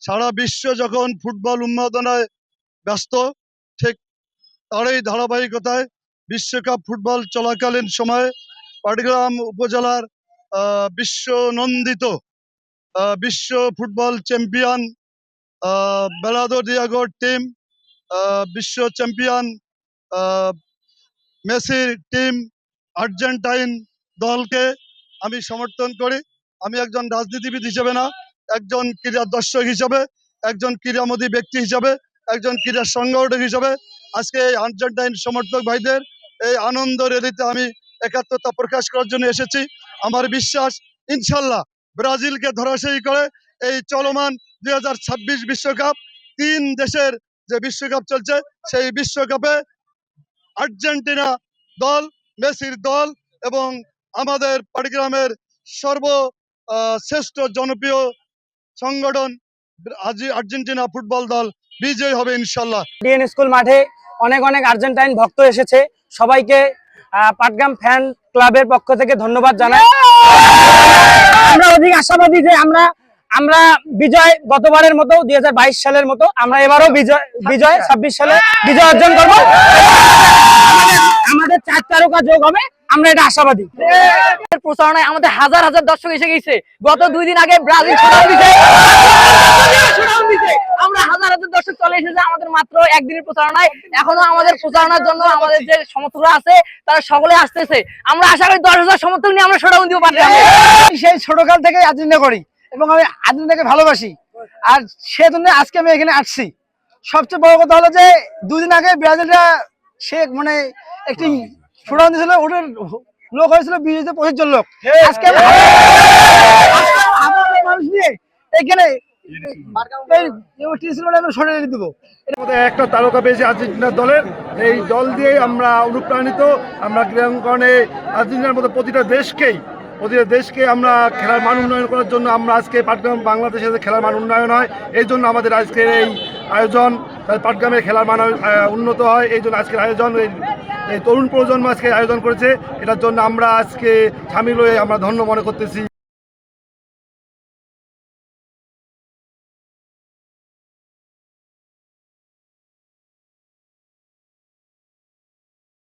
সারা বিশ্ব যখন ফুটবল উন্মাদনায় ব্যস্ত, ঠিক তারই ধারাবাহিকতায় বিশ্বকাপ ফুটবল চলাকালীন সময়ে পাটগ্রাম উপজেলার বিশ্ব নন্দিত বিশ্ব ফুটবল চ্যাম্পিয়ন বেলাদো ডিয়াগোর টিম, বিশ্ব চ্যাম্পিয়ন মেসির টিম আর্জেন্টাইন দলকে আমি সমর্থন করি। আমি একজন রাজনীতিবিদ হিসেবে না, একজন ক্রীড়া দর্শক হিসেবে, একজন ক্রীড়ামোদী ব্যক্তি হিসেবে, একজন ক্রীড়া সংগঠক হিসেবে আজকে এই আর্জেন্টাইন সমর্থক ভাইদের এই আনন্দ র্যালিতে আমি একাত্মতা প্রকাশ করার জন্য এসেছি। আমার বিশ্বাস ইনশাল্লাহ ব্রাজিলকে ধরাশায়ী করে এই চলমান 2026 বিশ্বকাপ, 3 দেশের যে বিশ্বকাপ চলছে সেই বিশ্বকাপে আর্জেন্টিনা দল, মেসির দল এবং আমাদের পাটগ্রামের শ্রেষ্ঠ জনপ্রিয় সংগঠন আর্জেন্টিনা ফুটবল দল বিজয়ী হবে ইনশাল্লাহ। ডিএন স্কুল মাঠে অনেক অনেক আর্জেন্টাইন ভক্ত এসেছে, সবাইকে পাটগ্রাম ফ্যান ক্লাবের পক্ষ থেকে ধন্যবাদ জানাই। আমরা অধিক আশাবাদী যে আমরা বিজয় গতবারের মতো 2022 সালের মতো আমরা এবারও বিজয় 26 সালে বিজয় অর্জন করব। আমাদের 4 তারকা যোগ হবে, আমরা এটা আশাবাদী। প্রচারণায় আমাদের হাজার হাজার দর্শক এসে গেছে। গত 2 দিন আগে ব্রাজিল আমরা হাজার হাজার দর্শক চলে এসেছে আমাদের মাত্র একদিনের প্রচারণায়। এখনো আমাদের প্রচারণার জন্য আমাদের যে সমর্থকরা আছে তারা সকলে আসতেছে। আমরা আশা করি 10,000 সমর্থক নিয়ে আমরা শোডাউন দিব পারি। সেই ছোটকাল থেকে আর্জেন্টিনা করি এবং আমি আর্জেন্টিনাকে ভালোবাসি, আর সেজন্য আজকে আমি এখানে আসছি। সবচেয়ে বড় কথা হলো যে 2 দিন আগে ব্রাজিলরা সে মানে একটি শোডাউন দিয়েছিল, ওটার লোক হয়েছিল 20-25 জন লোক। আজকে মানুষ নিয়ে এখানে একটা তারকা পেয়েছি আর্জেন্টিনা দলের, এই দল দিয়ে আমরা অনুপ্রাণিত। আমরা ক্রীড়াঙ্গনে আর্জেন্টিনার মতো প্রতিটা দেশকে আমরা খেলার মান উন্নয়ন করার জন্য আমরা আজকে পাটগ্রাম বাংলাদেশের খেলার মান উন্নয়ন হয়, এই জন্য আমাদের আজকের এই আয়োজন, পাটগ্রামের খেলার মান উন্নত হয়, এই জন্য আজকের আয়োজন। এই তরুণ প্রজন্ম আজকে আয়োজন করেছে, এটার জন্য আমরা আজকে সামিল হয়ে আমরা ধন্য মনে করতেছি।